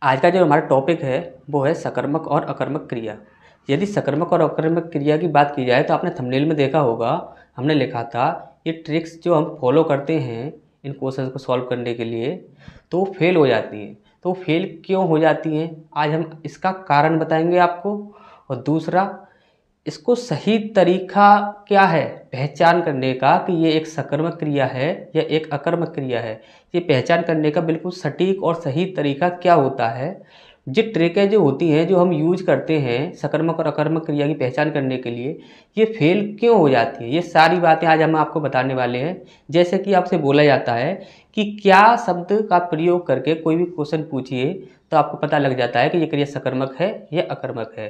आज का जो हमारा टॉपिक है वो है सकर्मक और अकर्मक क्रिया। यदि सकर्मक और अकर्मक क्रिया की बात की जाए तो आपने थंबनेल में देखा होगा, हमने लिखा था ये ट्रिक्स जो हम फॉलो करते हैं इन क्वेश्चन को सॉल्व करने के लिए तो फेल हो जाती हैं। तो फेल क्यों हो जाती हैं, आज हम इसका कारण बताएंगे आपको। और दूसरा, इसको सही तरीका क्या है पहचान करने का कि ये एक सकर्मक क्रिया है या एक अकर्मक क्रिया है, ये पहचान करने का बिल्कुल सटीक और सही तरीका क्या होता है। ये ट्रिकें जो होती हैं जो हम यूज करते हैं सकर्मक और अकर्मक क्रिया की पहचान करने के लिए, ये फेल क्यों हो जाती है, ये सारी बातें आज हम आपको बताने वाले हैं। जैसे कि आपसे बोला जाता है कि क्या शब्द का प्रयोग करके कोई भी क्वेश्चन पूछिए तो आपको पता लग जाता है कि ये क्रिया सकर्मक है या अकर्मक है।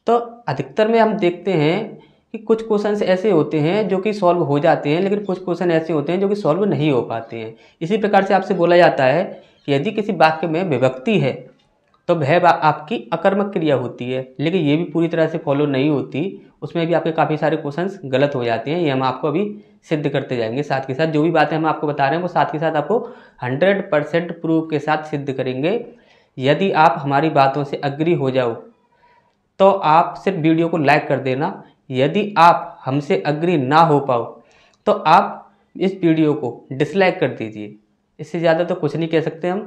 तो अधिकतर में हम देखते हैं कि कुछ क्वेश्चन ऐसे होते हैं जो कि सॉल्व हो जाते हैं, लेकिन कुछ क्वेश्चन ऐसे होते हैं जो कि सॉल्व नहीं हो पाते हैं। इसी प्रकार से आपसे बोला जाता है कि यदि किसी वाक्य में विभक्ति है तो वह आपकी अकर्मक क्रिया होती है, लेकिन ये भी पूरी तरह से फॉलो नहीं होती, उसमें भी आपके काफ़ी सारे क्वेश्चंस गलत हो जाते हैं। ये हम आपको अभी सिद्ध करते जाएंगे, साथ के साथ जो भी बातें हम आपको बता रहे हैं वो साथ के साथ आपको 100% प्रूफ के साथ सिद्ध करेंगे। यदि आप हमारी बातों से अग्री हो जाओ तो आप सिर्फ वीडियो को लाइक कर देना। यदि आप हमसे अग्री ना हो पाओ तो आप इस वीडियो को डिसलाइक कर दीजिए। इससे ज़्यादा तो कुछ नहीं कह सकते हम,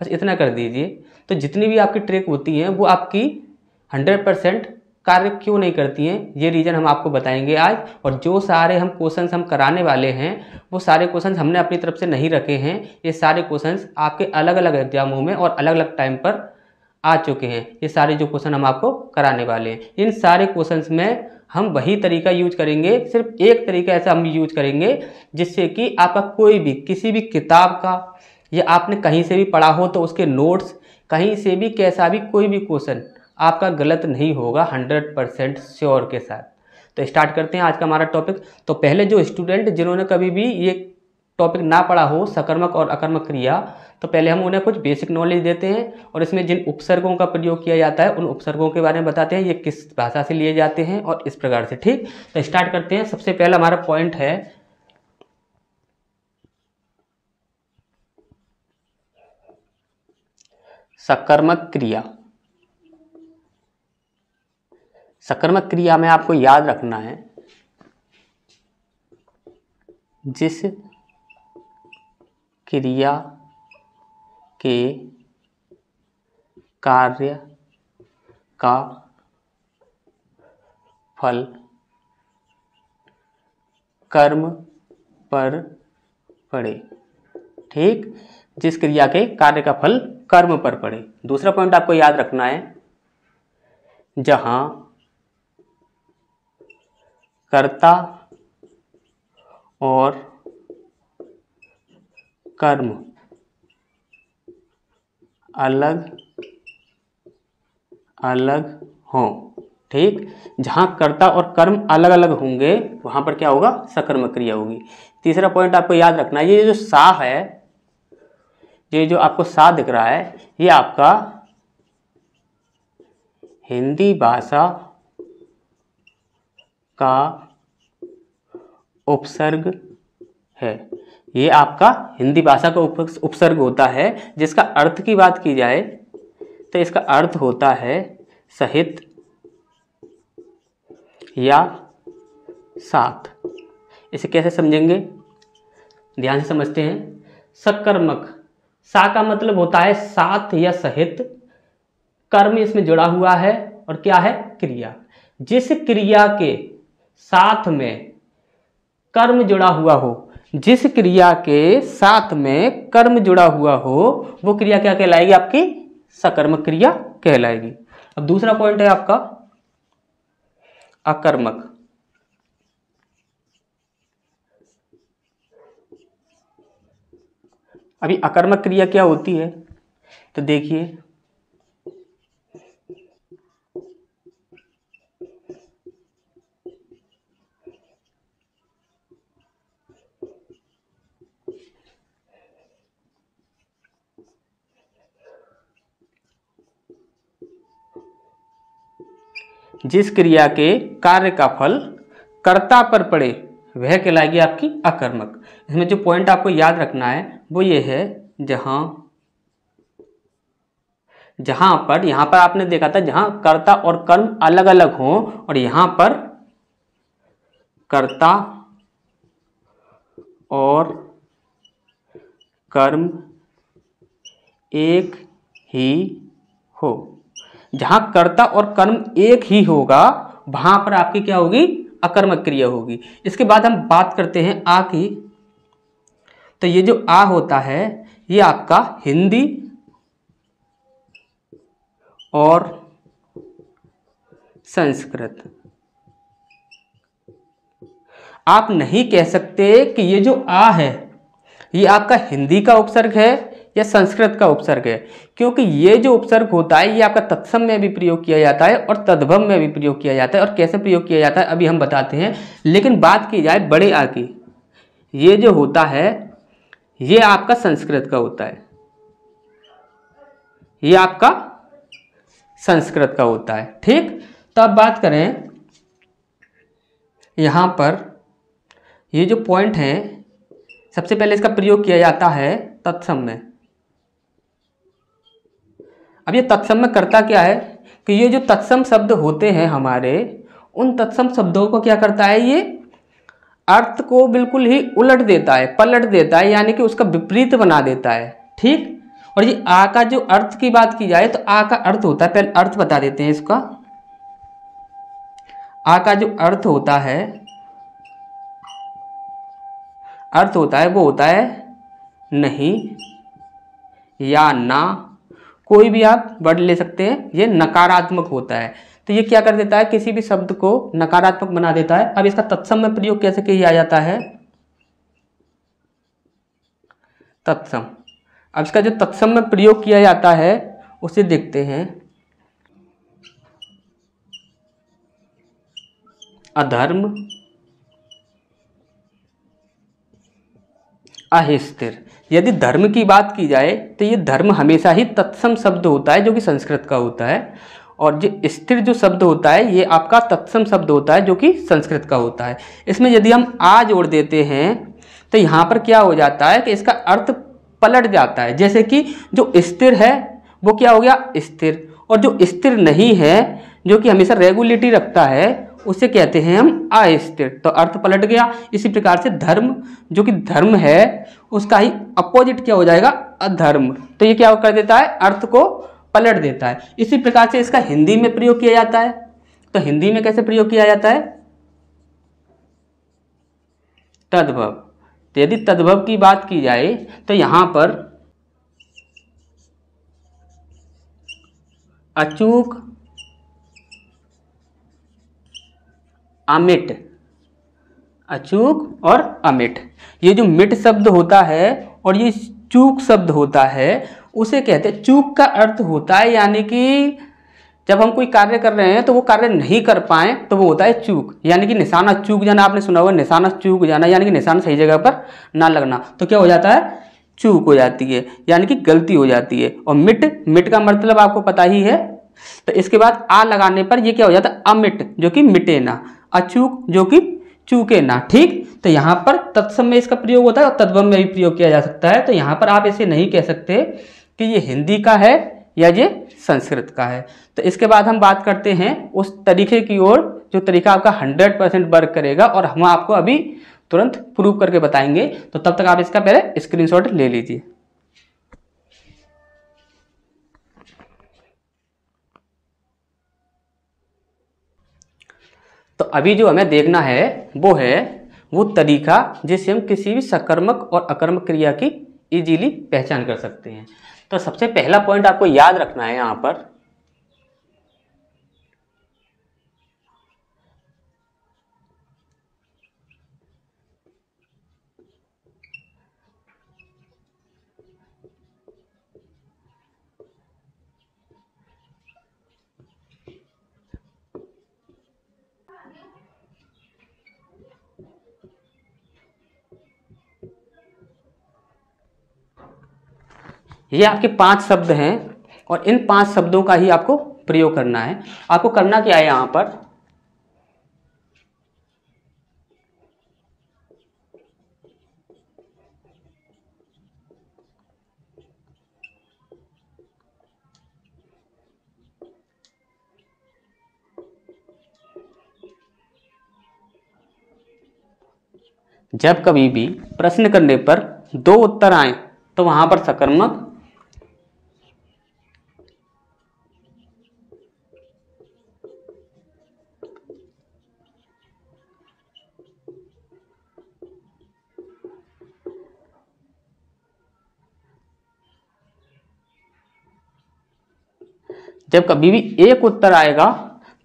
बस इतना कर दीजिए। तो जितनी भी आपकी ट्रिक होती हैं वो आपकी 100% कार्य क्यों नहीं करती हैं, ये रीज़न हम आपको बताएंगे आज। और जो सारे हम क्वेश्चंस हम कराने वाले हैं वो सारे क्वेश्चंस हमने अपनी तरफ से नहीं रखे हैं। ये सारे क्वेश्चंस आपके अलग अलग एग्जामों में और अलग अलग टाइम पर आ चुके हैं। ये सारे जो क्वेश्चन हम आपको कराने वाले हैं, इन सारे क्वेश्चंस में हम वही तरीका यूज करेंगे, सिर्फ एक तरीका ऐसा हम यूज करेंगे जिससे कि आपका कोई भी किसी भी किताब का या आपने कहीं से भी पढ़ा हो तो उसके नोट्स, कहीं से भी कैसा भी कोई भी क्वेश्चन आपका गलत नहीं होगा 100% श्योर के साथ। तो स्टार्ट करते हैं आज का हमारा टॉपिक। तो पहले जो स्टूडेंट जिन्होंने कभी भी ये टॉपिक ना पढ़ा हो सकर्मक और अकर्मक क्रिया, तो पहले हम उन्हें कुछ बेसिक नॉलेज देते हैं और इसमें जिन उपसर्गों का प्रयोग किया जाता है उन उपसर्गों के बारे में बताते हैं, ये किस भाषा से लिए जाते हैं और इस प्रकार से। ठीक, तो स्टार्ट करते हैं। सबसे पहला हमारा पॉइंट है सकर्मक क्रिया। सकर्मक क्रिया में आपको याद रखना है जिस क्रिया के कार्य का फल कर्म पर पड़े। ठीक, जिस क्रिया के कार्य का फल कर्म पर पड़े। दूसरा पॉइंट आपको याद रखना है जहां कर्ता और कर्म अलग अलग हों। ठीक, जहां कर्ता और कर्म अलग अलग होंगे वहां पर क्या होगा, सकर्मक क्रिया होगी। तीसरा पॉइंट आपको याद रखना है, ये जो सा है, ये जो आपको सा दिख रहा है, ये आपका हिंदी भाषा का उपसर्ग है। ये आपका हिंदी भाषा का उपसर्ग होता है, जिसका अर्थ की बात की जाए तो इसका अर्थ होता है सहित या साथ। इसे कैसे समझेंगे, ध्यान से समझते हैं। सकर्मक, सा का मतलब होता है साथ या सहित, कर्म इसमें जुड़ा हुआ है और क्या है, क्रिया। जिस क्रिया के साथ में कर्म जुड़ा हुआ हो, जिस क्रिया के साथ में कर्म जुड़ा हुआ हो वो क्रिया क्या कहलाएगी, आपकी सकर्मक क्रिया कहलाएगी। अब दूसरा पॉइंट है आपका अकर्मक। अभी अकर्मक क्रिया क्या होती है तो देखिए, जिस क्रिया के कार्य का फल कर्ता पर पड़े वह कहलाएगी आपकी अकर्मक। इसमें जो पॉइंट आपको याद रखना है वो ये है, जहां जहां पर, यहां पर आपने देखा था जहां कर्ता और कर्म अलग अलग हों, और यहां पर कर्ता और कर्म एक ही हो। जहां कर्ता और कर्म एक ही होगा वहां पर आपकी क्या होगी, अकर्मक क्रिया होगी। इसके बाद हम बात करते हैं आ की। तो ये जो आ होता है ये आपका हिंदी और संस्कृत। आप नहीं कह सकते कि ये जो आ है ये आपका हिंदी का उपसर्ग है या संस्कृत का उपसर्ग है, क्योंकि ये जो उपसर्ग होता है ये आपका तत्सम में भी प्रयोग किया जाता है और तद्भव में भी प्रयोग किया जाता है। और कैसे प्रयोग किया जाता है अभी हम बताते हैं। लेकिन बात की जाए बड़े आ की, ये जो होता है ये आपका संस्कृत का होता है, ये आपका संस्कृत का होता है। ठीक, तो अब बात करें यहां पर ये जो पॉइंट है, सबसे पहले इसका प्रयोग किया जाता है तत्सम में। अब ये तत्सम में करता क्या है कि ये जो तत्सम शब्द होते हैं हमारे, उन तत्सम शब्दों को क्या करता है, ये अर्थ को बिल्कुल ही उलट देता है, पलट देता है, यानी कि उसका विपरीत बना देता है। ठीक, और ये आ का जो अर्थ की बात की जाए तो आ का अर्थ होता है, पहले अर्थ बता देते हैं इसका। आ का जो अर्थ होता है, अर्थ होता है वो होता है नहीं या ना, कोई भी आप वर्ड ले सकते हैं, ये नकारात्मक होता है। तो ये क्या कर देता है, किसी भी शब्द को नकारात्मक बना देता है। अब इसका तत्सम में प्रयोग कैसे किया जाता है, तत्सम। अब इसका जो तत्सम में प्रयोग किया जाता है उसे देखते हैं। अधर्म अहिस्थिर। यदि धर्म की बात की जाए तो ये धर्म हमेशा ही तत्सम शब्द होता है जो कि संस्कृत का होता है, और जो स्थिर जो शब्द होता है ये आपका तत्सम शब्द होता है जो कि संस्कृत का होता है। इसमें यदि हम आ जोड़ देते हैं तो यहाँ पर क्या हो जाता है कि इसका अर्थ पलट जाता है। जैसे कि जो स्थिर है वो क्या हो गया, स्थिर, और जो स्थिर नहीं है जो कि हमेशा रेगुलेटरी रखता है उसे कहते हैं हम अस्थिर, तो अर्थ पलट गया। इसी प्रकार से धर्म, जो कि धर्म है उसका ही अपोजिट क्या हो जाएगा, अधर्म। तो ये क्या कर देता है, अर्थ को पलट देता है। इसी प्रकार से इसका हिंदी में प्रयोग किया जाता है। तो हिंदी में कैसे प्रयोग किया जाता है, तद्भव। तो यदि तद्भव की बात की जाए तो यहां पर अचूक, अमिट, अचूक और अमिट, ये जो मिट शब्द होता है और ये चूक शब्द होता है उसे कहते हैं, चूक का अर्थ होता है यानी कि जब हम कोई कार्य कर रहे हैं तो वो कार्य नहीं कर पाए तो वो होता है चूक, यानी कि निशाना चूक जाना। आपने सुना होगा निशाना चूक जाना, यानी कि निशाना सही जगह पर ना लगना, तो क्या हो जाता है, चूक हो जाती है, यानी कि गलती हो जाती है। और मिट, मिट का मतलब आपको पता ही है। तो इसके बाद आ लगाने पर ये क्या हो जाता है, अमिट, जो कि मिटे ना, अचूक जो कि चूके ना। ठीक, तो यहाँ पर तत्सम में इसका प्रयोग होता है और तद्भव में भी प्रयोग किया जा सकता है। तो यहाँ पर आप ऐसे नहीं कह सकते कि ये हिंदी का है या ये संस्कृत का है। तो इसके बाद हम बात करते हैं उस तरीके की ओर जो तरीका आपका 100% वर्क करेगा, और हम आपको अभी तुरंत प्रूव करके बताएंगे। तो तब तक आप इसका पहले स्क्रीनशॉट ले लीजिए। तो अभी जो हमें देखना है वो तरीका जिससे हम किसी भी सकर्मक और अकर्मक क्रिया की इजीली पहचान कर सकते हैं। तो सबसे पहला पॉइंट आपको याद रखना है यहां पर, ये आपके 5 शब्द हैं और इन 5 शब्दों का ही आपको प्रयोग करना है। आपको करना क्या है, यहां पर जब कभी भी प्रश्न करने पर दो उत्तर आए तो वहां पर सकर्मक, जब कभी भी एक उत्तर आएगा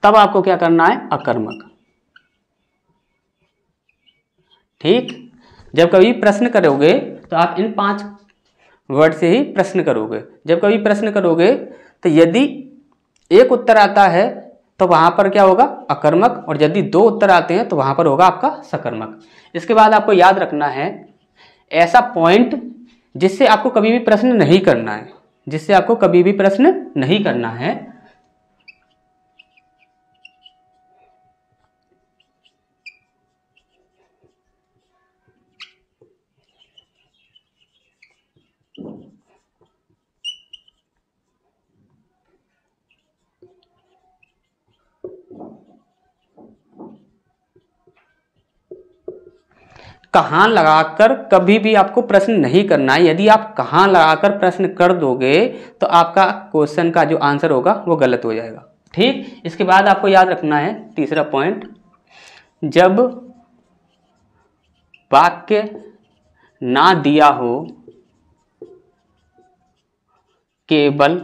तब आपको क्या करना है, अकर्मक। ठीक, जब कभी प्रश्न करोगे तो आप इन 5 वर्ड से ही प्रश्न करोगे। जब कभी प्रश्न करोगे तो यदि एक उत्तर आता है तो वहां पर क्या होगा, अकर्मक, और यदि 2 उत्तर आते हैं तो वहां पर होगा आपका सकर्मक। इसके बाद आपको याद रखना है ऐसा पॉइंट जिससे आपको कभी भी प्रश्न नहीं करना है, जिससे आपको कभी भी प्रश्न नहीं करना है। कहाँ लगाकर कभी भी आपको प्रश्न नहीं करना है। यदि आप कहाँ लगाकर प्रश्न कर दोगे तो आपका क्वेश्चन का जो आंसर होगा वो गलत हो जाएगा। ठीक, इसके बाद आपको याद रखना है तीसरा पॉइंट, जब वाक्य ना दिया हो, केवल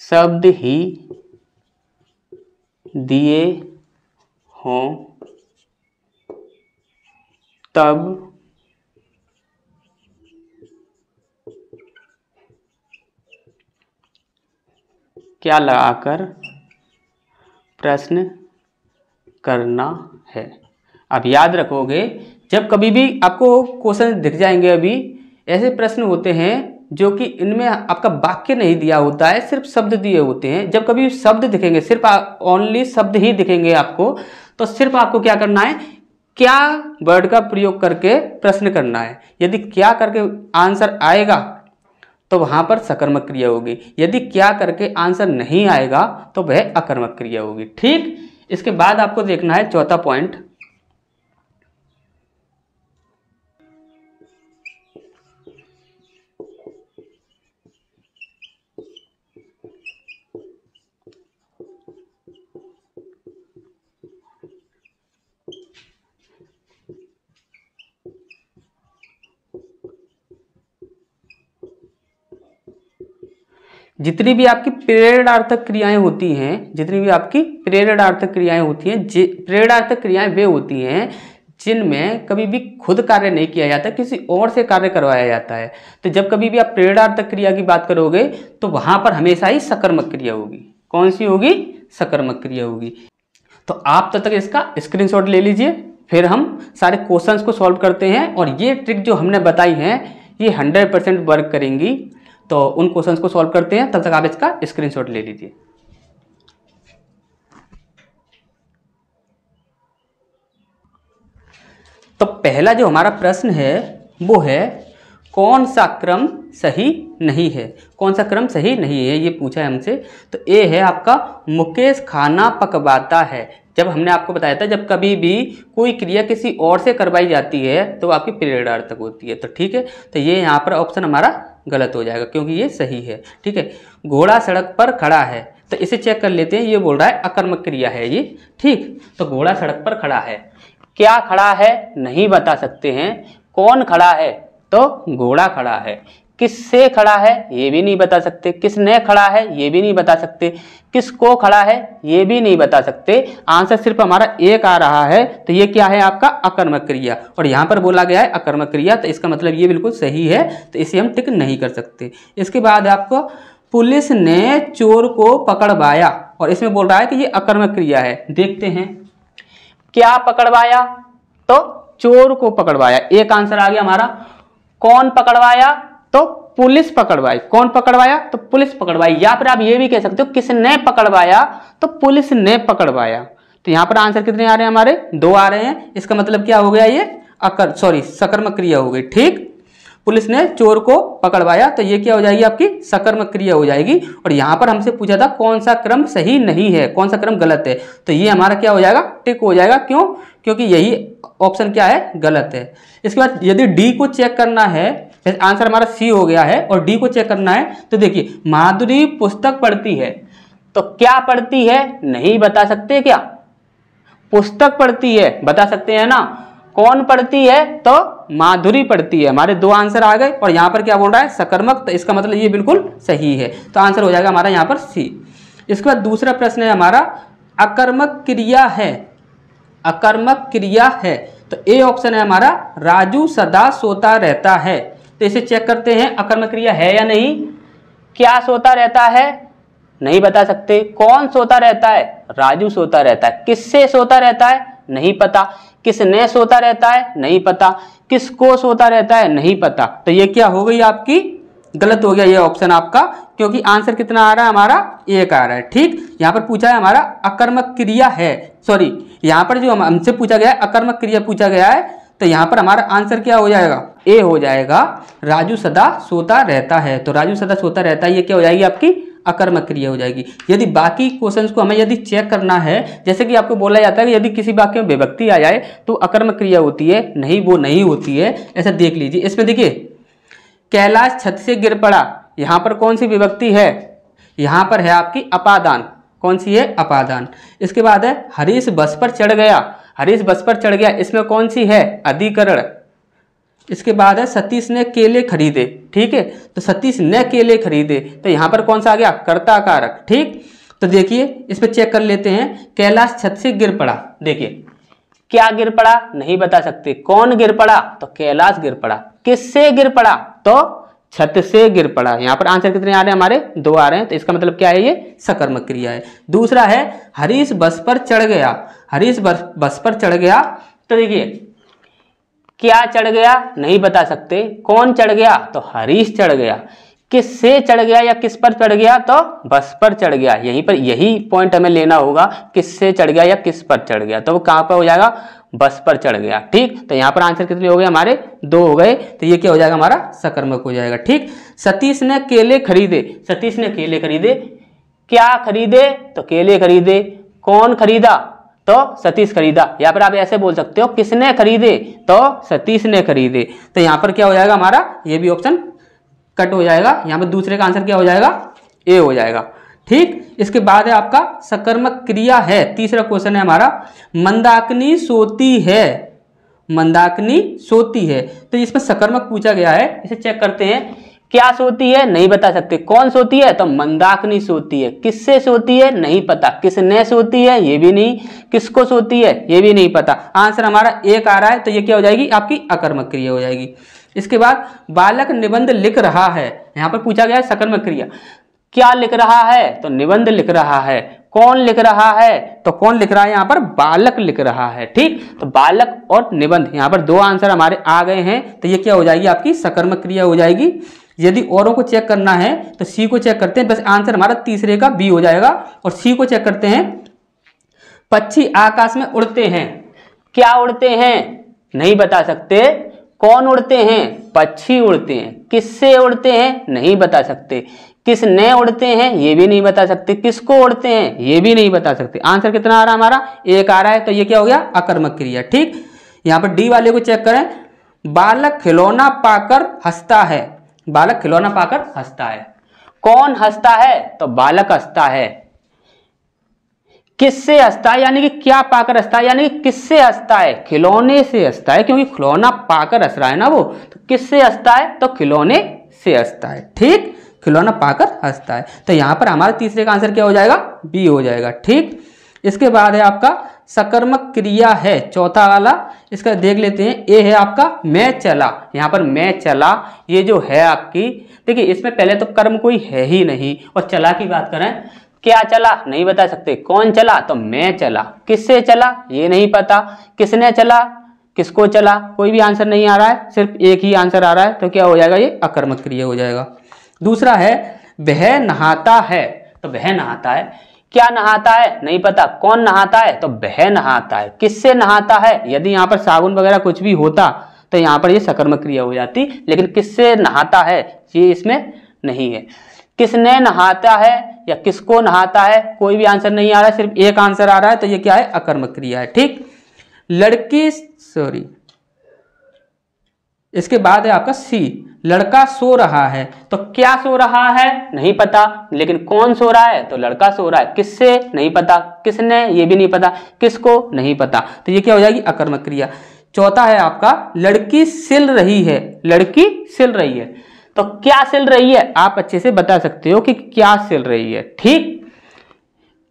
शब्द ही दिए हों तब क्या लगाकर प्रश्न करना है। अब याद रखोगे, जब कभी भी आपको क्वेश्चन दिख जाएंगे, अभी ऐसे प्रश्न होते हैं जो कि इनमें आपका वाक्य नहीं दिया होता है, सिर्फ शब्द दिए होते हैं। जब कभी शब्द दिखेंगे, सिर्फ ओनली शब्द ही दिखेंगे आपको, तो सिर्फ आपको क्या करना है, क्या वर्ड का प्रयोग करके प्रश्न करना है। यदि क्या करके आंसर आएगा तो वहां पर सकर्मक क्रिया होगी, यदि क्या करके आंसर नहीं आएगा तो वह अकर्मक क्रिया होगी। ठीक, इसके बाद आपको देखना है चौथा पॉइंट, जितनी भी आपकी प्रेरणार्थक क्रियाएं होती हैं, जितनी भी आपकी प्रेरणार्थक क्रियाएं होती हैं, प्रेरणार्थक क्रियाएं वे होती हैं जिनमें कभी भी खुद कार्य नहीं किया जाता, किसी और से कार्य करवाया जाता है। तो जब कभी भी आप प्रेरणार्थक क्रिया की बात करोगे तो वहां पर हमेशा ही सकर्मक क्रिया होगी। कौन सी होगी, सकर्मक क्रिया होगी। तो आप तब तक इसका स्क्रीनशॉट ले लीजिए, फिर हम सारे क्वेश्चंस को सॉल्व करते हैं। और ये ट्रिक जो हमने बताई है ये 100% वर्क करेंगी। तो उन क्वेश्चंस को सॉल्व करते हैं, तब तक आप इसका स्क्रीनशॉट ले लीजिए। तो पहला जो हमारा प्रश्न है वो है, कौन सा क्रम सही नहीं है। कौन सा क्रम सही नहीं है ये पूछा है हमसे। तो ए है आपका, मुकेश खाना पकवाता है। जब हमने आपको बताया था जब कभी भी कोई क्रिया किसी और से करवाई जाती है तो आपकी प्रेरणार्थक होती है। तो ठीक है, तो ये यहाँ पर ऑप्शन हमारा गलत हो जाएगा क्योंकि ये सही है। ठीक है, घोड़ा सड़क पर खड़ा है, तो इसे चेक कर लेते हैं। ये बोल रहा है अकर्मक क्रिया है ये। ठीक, तो घोड़ा सड़क पर खड़ा है, क्या खड़ा है नहीं बता सकते हैं। कौन खड़ा है, तो घोड़ा खड़ा है। किससे खड़ा है ये भी नहीं बता सकते, किसने खड़ा है ये भी नहीं बता सकते, किसको खड़ा है ये भी नहीं बता सकते। आंसर सिर्फ हमारा एक आ रहा है, तो ये क्या है आपका अकर्मक क्रिया। और यहाँ पर बोला गया है अकर्मक क्रिया, तो इसका मतलब ये बिल्कुल सही है, तो इसे हम टिक नहीं कर सकते। इसके बाद आपको, पुलिस ने चोर को पकड़वाया, और इसमें बोल रहा है कि ये अकर्मक क्रिया है। देखते हैं क्या पकड़वाया, तो चोर को पकड़वाया। एक आंसर आ गया हमारा। कौन पकड़वाया, तो पुलिस पकड़वाई। कौन पकड़वाया, तो पुलिस पकड़वाई। या फिर आप ये भी कह सकते हो किसने पकड़वाया, तो पुलिस ने पकड़वाया। तो यहां पर आंसर कितने आ रहे हैं हमारे, 2 आ रहे हैं। इसका मतलब क्या हो गया, ये सकर्मक क्रिया हो गई। ठीक, पुलिस ने चोर को पकड़वाया, तो ये क्या हो जाएगी आपकी सकर्मक क्रिया हो जाएगी। और यहाँ पर हमसे पूछा था कौन सा क्रम सही नहीं है, कौन सा क्रम गलत है, तो ये हमारा क्या हो जाएगा टिक हो जाएगा। क्यों? क्योंकि यही ऑप्शन क्या है गलत है। इसके बाद यदि डी को चेक करना है, जैसे आंसर हमारा सी हो गया है और डी को चेक करना है, तो देखिए माधुरी पुस्तक पढ़ती है, तो क्या पढ़ती है नहीं बता सकते क्या? पुस्तक पढ़ती है बता सकते हैं ना। कौन पढ़ती है? तो माधुरी पढ़ती है। हमारे दो आंसर आ गए और यहाँ पर क्या बोल रहा है सकर्मक, तो इसका मतलब ये बिल्कुल सही है, तो आंसर हो जाएगा हमारा यहाँ पर सी। इसके बाद दूसरा प्रश्न है हमारा अकर्मक क्रिया है, अकर्मक क्रिया है, तो ए ऑप्शन है हमारा राजू सदा सोता रहता है। तो इसे चेक करते हैं अकर्मक क्रिया है या नहीं। क्या सोता रहता है नहीं बता सकते। कौन सोता रहता है? राजू सोता रहता है। किससे सोता रहता है नहीं पता। किसने सोता रहता है नहीं पता। किसको सोता रहता है नहीं पता। तो ये क्या हो गई आपकी गलत हो गया ये ऑप्शन आपका, क्योंकि आंसर कितना आ रहा है हमारा एक आ रहा है। ठीक, यहाँ पर पूछा है हमारा अकर्मक क्रिया है, सॉरी यहाँ पर जो हमसे पूछा गया है अकर्मक क्रिया पूछा गया है, तो यहाँ पर हमारा आंसर क्या हो जाएगा ए हो जाएगा राजू सदा सोता रहता है। तो राजू सदा सोता रहता है ये क्या हो जाएगी आपकी अकर्मक क्रिया हो जाएगी। यदि बाकी क्वेश्चंस को हमें यदि चेक करना है, जैसे कि आपको बोला जाता है कि यदि किसी वाक्य में विभक्ति आ जाए तो अकर्मक क्रिया होती है, नहीं वो नहीं होती है, ऐसा देख लीजिए। इसमें देखिए कैलाश छत से गिर पड़ा, यहाँ पर कौन सी विभक्ति है? यहाँ पर है आपकी अपादान। कौन सी है? अपादान। इसके बाद है हरीश बस पर चढ़ गया, हरीश बस पर चढ़ गया, इसमें कौन सी है? अधिकरण। इसके बाद है सतीश ने केले खरीदे, ठीक है, तो सतीश ने केले खरीदे, तो यहाँ पर कौन सा आ गया? कर्ता कारक। ठीक, तो देखिए इस पर चेक कर लेते हैं। कैलाश छत से गिर पड़ा, देखिए क्या गिर पड़ा नहीं बता सकते। कौन गिर पड़ा? तो कैलाश गिर पड़ा। किससे गिर पड़ा? तो छत से गिर पड़ा। यहाँ पर आंसर कितने आ रहे हैं हमारे? दो आ रहे हैं, तो इसका मतलब क्या है ये सकर्मक क्रिया है। दूसरा है हरीश बस पर चढ़ गया, हरीश बस पर चढ़ गया, तो देखिए क्या चढ़ गया नहीं बता सकते। कौन चढ़ गया? तो हरीश चढ़ गया। किससे चढ़ गया या किस पर चढ़ गया? तो बस पर चढ़ गया। यहीं पर यही पॉइंट हमें लेना होगा, किससे चढ़ गया या किस पर चढ़ गया, तो वो कहाँ पर हो जाएगा? बस पर चढ़ गया। ठीक, तो यहाँ पर आंसर कितने हो गए हमारे? दो हो गए, तो ये क्या हो जाएगा हमारा सकर्मक हो जाएगा। ठीक, सतीश ने केले खरीदे, सतीश ने केले खरीदे। क्या खरीदे? तो केले खरीदे। कौन खरीदा? तो सतीश खरीदा। यहाँ पर आप ऐसे बोल सकते हो किसने खरीदे? तो सतीश ने खरीदे। तो यहाँ पर क्या हो जाएगा हमारा? ये भी ऑप्शन कट हो जाएगा। यहाँ पर दूसरे का आंसर क्या हो जाएगा? ए हो जाएगा। ठीक, इसके बाद है आपका सकर्मक क्रिया है। तीसरा क्वेश्चन है हमारा मंदाकिनी सोती है, मंदाकिनी सोती है, तो इसमें सकर्मक पूछा गया है। इसे चेक करते हैं। क्या सोती है नहीं बता सकते। कौन सोती है? तो मंदाकिनी सोती है। किससे सोती है नहीं पता। किसने सोती है ये भी नहीं। किसको सोती है ये भी नहीं पता। आंसर हमारा एक आ रहा है, तो ये क्या हो जाएगी आपकी अकर्मक क्रिया हो जाएगी। इसके बाद बालक निबंध लिख रहा है, यहाँ पर पूछा गया है सकर्मक क्रिया। क्या लिख रहा है? तो निबंध लिख रहा है। कौन लिख रहा है? तो कौन लिख रहा है? यहाँ पर बालक लिख रहा है। ठीक, तो बालक और निबंध, यहाँ पर दो आंसर हमारे आ गए हैं, तो ये क्या हो जाएगी आपकी सकर्मक क्रिया हो जाएगी। यदि औरों को चेक करना है तो सी को चेक करते हैं, बस आंसर हमारा तीसरे का बी हो जाएगा। और सी को चेक करते हैं। पक्षी आकाश में उड़ते हैं। क्या उड़ते हैं नहीं बता सकते। कौन उड़ते हैं? पक्षी उड़ते हैं। किससे उड़ते हैं नहीं बता सकते। किसने उड़ते हैं ये भी नहीं बता सकते। किसको उड़ते हैं ये भी नहीं बता सकते। आंसर कितना आ रहा है हमारा? एक आ रहा है, तो ये क्या हो गया अकर्मक क्रिया। ठीक, यहाँ पर डी वाले को चेक करें। बालक खिलौना पाकर हंसता है, बालक खिलौना पाकर हंसता है। कौन हंसता है? तो बालक हंसता है। किससे हंसता है यानी कि क्या पाकर हंसता है, यानी कि किससे हंसता है? खिलौने से हंसता है, क्योंकि खिलौना पाकर हंस रहा है ना वो, तो किससे हंसता है? तो खिलौने से हंसता है। ठीक, खिलौना पाकर हंसता है, तो यहां पर हमारे तीसरे का आंसर क्या हो जाएगा? बी हो जाएगा। ठीक, इसके बाद है आपका सकर्मक क्रिया है चौथा वाला, इसका देख लेते हैं। ए है आपका मैं चला, यहाँ पर मैं चला, ये जो है आपकी देखिए इसमें पहले तो कर्म कोई है ही नहीं, और चला की बात करें क्या चला नहीं बता सकते। कौन चला? तो मैं चला। किससे चला ये नहीं पता। किसने चला, किसको चला, कोई भी आंसर नहीं आ रहा है, सिर्फ एक ही आंसर आ रहा है, तो क्या हो जाएगा ये अकर्मक क्रिया हो जाएगा। दूसरा है वह नहाता है, तो वह नहाता है। क्या नहाता है नहीं पता। कौन नहाता है? तो वह नहाता है। किससे नहाता है? यदि यहाँ पर साबुन वगैरह कुछ भी होता तो यहाँ पर ये सकर्मक क्रिया हो जाती। लेकिन किससे नहाता है ये इसमें नहीं है। किसने नहाता है या किसको नहाता है, कोई भी आंसर नहीं आ रहा है, सिर्फ एक आंसर आ रहा है, तो ये क्या है, अकर्मक क्रिया है। ठीक, लड़की, सॉरी, इसके बाद है आपका सी, लड़का सो रहा है। तो क्या सो रहा है नहीं पता, लेकिन कौन सो रहा है, तो लड़का सो रहा है। किससे नहीं पता, किसने ये भी नहीं पता, किसको नहीं पता, तो ये क्या हो जाएगी, अकर्मक क्रिया। चौथा है आपका लड़की सिल रही है। लड़की सिल रही है, तो क्या सिल रही है, आप अच्छे से बता सकते हो कि क्या सिल रही है। ठीक,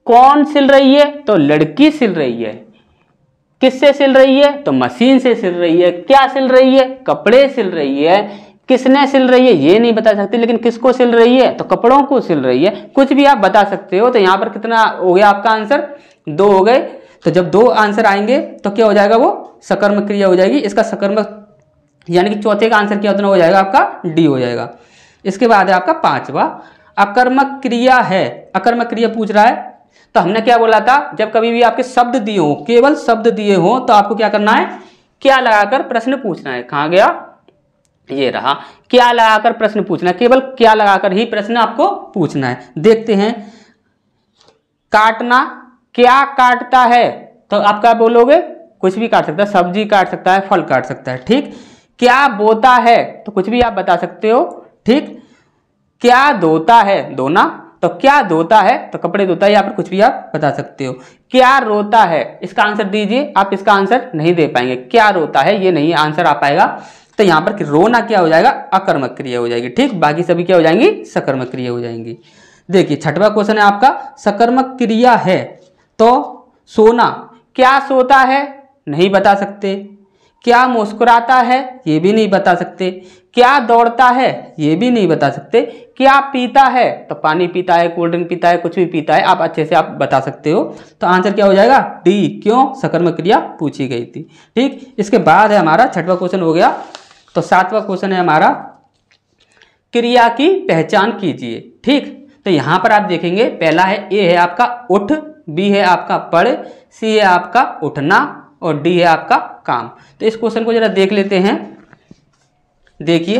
कौन सिल रही है, तो लड़की सिल रही है। किससे सिल रही है, तो मशीन से सिल रही है। क्या सिल रही है, कपड़े सिल रही है। किसने सिल रही है ये नहीं बता सकते, लेकिन किसको सिल रही है, तो कपड़ों को सिल रही है। कुछ भी आप बता सकते हो। तो यहां पर कितना हो गया आपका आंसर, 2 हो गए। तो जब 2 आंसर आएंगे तो क्या हो जाएगा, वो सकर्मक क्रिया हो जाएगी। इसका सकर्मक यानी कि चौथे का आंसर क्या हो जाएगा आपका डी हो जाएगा। इसके बाद है आपका 5वां, अकर्मक क्रिया है। अकर्मक क्रिया पूछ रहा है, तो हमने क्या बोला था, जब कभी भी आपके शब्द दिए हो, केवल शब्द दिए हो, तो आपको क्या करना है, क्या लगाकर प्रश्न पूछना है। कहां गया, ये रहा, क्या लगाकर प्रश्न पूछना है, केवल क्या लगाकर ही प्रश्न आपको पूछना है। देखते हैं, काटना, क्या काटता है, तो आप क्या बोलोगे, कुछ भी काट सकता है, सब्जी काट सकता है, फल काट सकता है। ठीक, क्या बोता है, तो कुछ भी आप बता सकते हो। ठीक, क्या धोता है, धोना, तो क्या धोता है, तो कपड़े धोता है, या फिर कुछ भी आप बता सकते हो। क्या रोता है, इसका आंसर दीजिए, आप इसका आंसर नहीं दे पाएंगे। क्या रोता है ये नहीं आंसर आ पाएगा। तो यहां पर रोना क्या हो जाएगा, अकर्मक क्रिया हो जाएगी। ठीक, बाकी सभी क्या हो जाएंगी, सकर्मक क्रिया हो जाएंगी। देखिए 6वां क्वेश्चन है आपका, सकर्मक क्रिया है तो सोना, क्या सोता है नहीं बता सकते। क्या मुस्कुराता है ये भी नहीं बता सकते। क्या दौड़ता है ये भी नहीं बता सकते। क्या पीता है, तो पानी पीता है, कोल्ड ड्रिंक पीता है, कुछ भी पीता है, आप अच्छे से आप बता सकते हो। तो आंसर क्या हो जाएगा, डी। क्यों, सकर्मक क्रिया पूछी गई थी। ठीक, इसके बाद है हमारा 6वां क्वेश्चन हो गया। तो 7वां क्वेश्चन है हमारा, क्रिया की पहचान कीजिए। ठीक, तो यहां पर आप देखेंगे, पहला है, ए है आपका उठ, बी है आपका पढ़, सी है आपका उठना, और डी है आपका काम। तो इस क्वेश्चन को जरा देख लेते हैं। देखिए,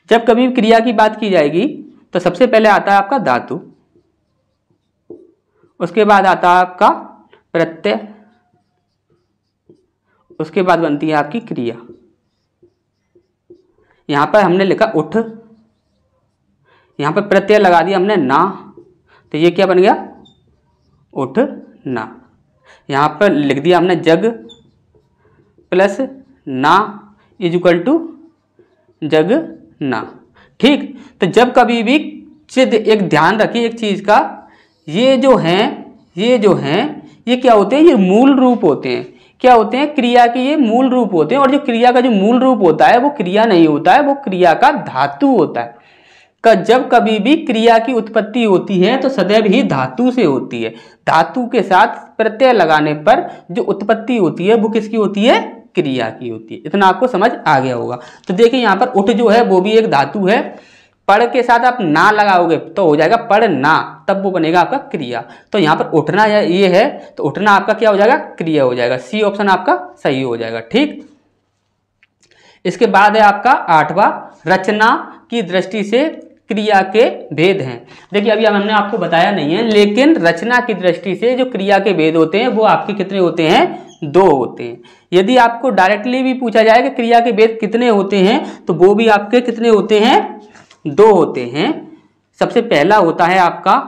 जब कभी क्रिया की बात की जाएगी तो सबसे पहले आता है आपका धातु, उसके बाद आता है आपका प्रत्यय, उसके बाद बनती है आपकी क्रिया। यहां पर हमने लिखा उठ, यहां पर प्रत्यय लगा दिया हमने ना, तो ये क्या बन गया, उठ ना। यहां पर लिख दिया हमने जग प्लस ना इज इक्वल टू जग ना। ठीक, तो जब कभी भी एक ध्यान रखिए एक चीज का, ये जो हैं ये क्या होते हैं, ये मूल रूप होते हैं। क्या होते हैं, क्रिया के ये मूल रूप होते हैं। और जो क्रिया का जो मूल रूप होता है वो क्रिया नहीं होता है, वो क्रिया का धातु होता है। जब कभी भी क्रिया की उत्पत्ति होती है तो सदैव ही धातु से होती है। धातु के साथ प्रत्यय लगाने पर जो उत्पत्ति होती है वो किसकी होती है, क्रिया की होती है। इतना आपको समझ आ गया होगा। तो देखिए यहाँ पर उठ जो है वो भी एक धातु है। पढ़ के साथ आप ना लगाओगे तो हो जाएगा पढ़ ना, तब वो बनेगा आपका क्रिया। तो यहाँ पर उठना ये है, तो उठना आपका क्या हो जाएगा, क्रिया हो जाएगा। सी ऑप्शन आपका सही हो जाएगा। ठीक, इसके बाद है आपका 8वां, रचना की दृष्टि से क्रिया के भेद हैं। देखिए अभी हमने आपको बताया नहीं है, लेकिन रचना की दृष्टि से जो क्रिया के भेद होते हैं वो आपके कितने होते हैं, 2 होते हैं। यदि आपको डायरेक्टली भी पूछा जाए कि क्रिया के भेद कितने होते हैं, तो वो भी आपके कितने होते हैं, 2 होते हैं। सबसे पहला होता है आपका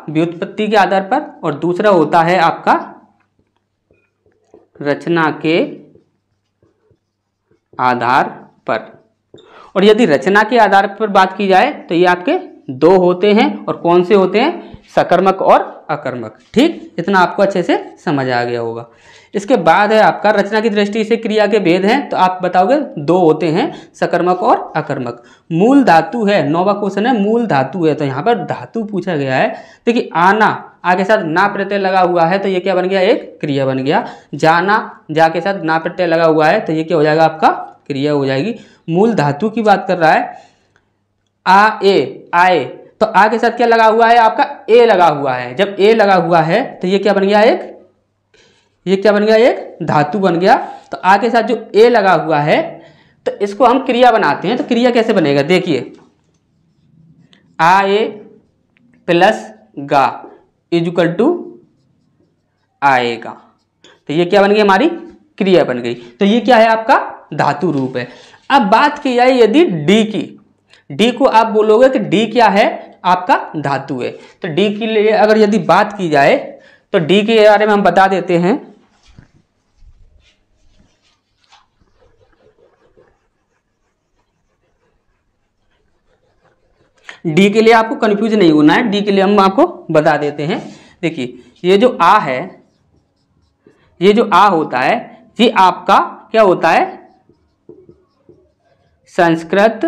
व्युत्पत्ति के आधार पर, और दूसरा होता है आपका रचना के आधार पर। और यदि रचना के आधार पर बात की जाए तो ये आपके 2 होते हैं। और कौन से होते हैं, सकर्मक और अकर्मक। ठीक, इतना आपको अच्छे से समझ आ गया होगा। इसके बाद है आपका रचना की दृष्टि से क्रिया के भेद हैं, तो आप बताओगे 2 होते हैं, सकर्मक और अकर्मक। मूल धातु है, 9वां क्वेश्चन है, मूल धातु है, तो यहाँ पर धातु पूछा गया है। देखिए आना, आगे साथ ना प्रत्यय लगा हुआ है तो ये क्या बन गया, एक क्रिया बन गया। जाना, जा के साथ ना प्रत्यय लगा हुआ है तो ये क्या हो जाएगा आपका क्रिया हो जाएगी। मूल धातु की बात कर रहा है, आए, तो आ के साथ क्या लगा हुआ है आपका, ए लगा हुआ है। जब ए लगा हुआ है तो ये क्या बन गया, एक धातु बन गया। तो आ के साथ जो ए लगा हुआ है तो इसको हम क्रिया बनाते हैं। तो क्रिया कैसे बनेगा, देखिए, आए प्लस गा इजुकल टू आएगा। तो ये क्या बन गई, हमारी क्रिया बन गई। तो ये क्या है, आपका धातु रूप है। अब बात की जाए यदि डी की, डी को आप बोलोगे कि डी क्या है, आपका धातु है। तो डी के लिए अगर यदि बात की जाए तो डी के बारे में हम बता देते हैं। डी के लिए आपको कंफ्यूज नहीं होना है, डी के लिए हम आपको बता देते हैं। देखिए, ये जो आ है, ये जो आ होता है, ये आपका क्या होता है, संस्कृत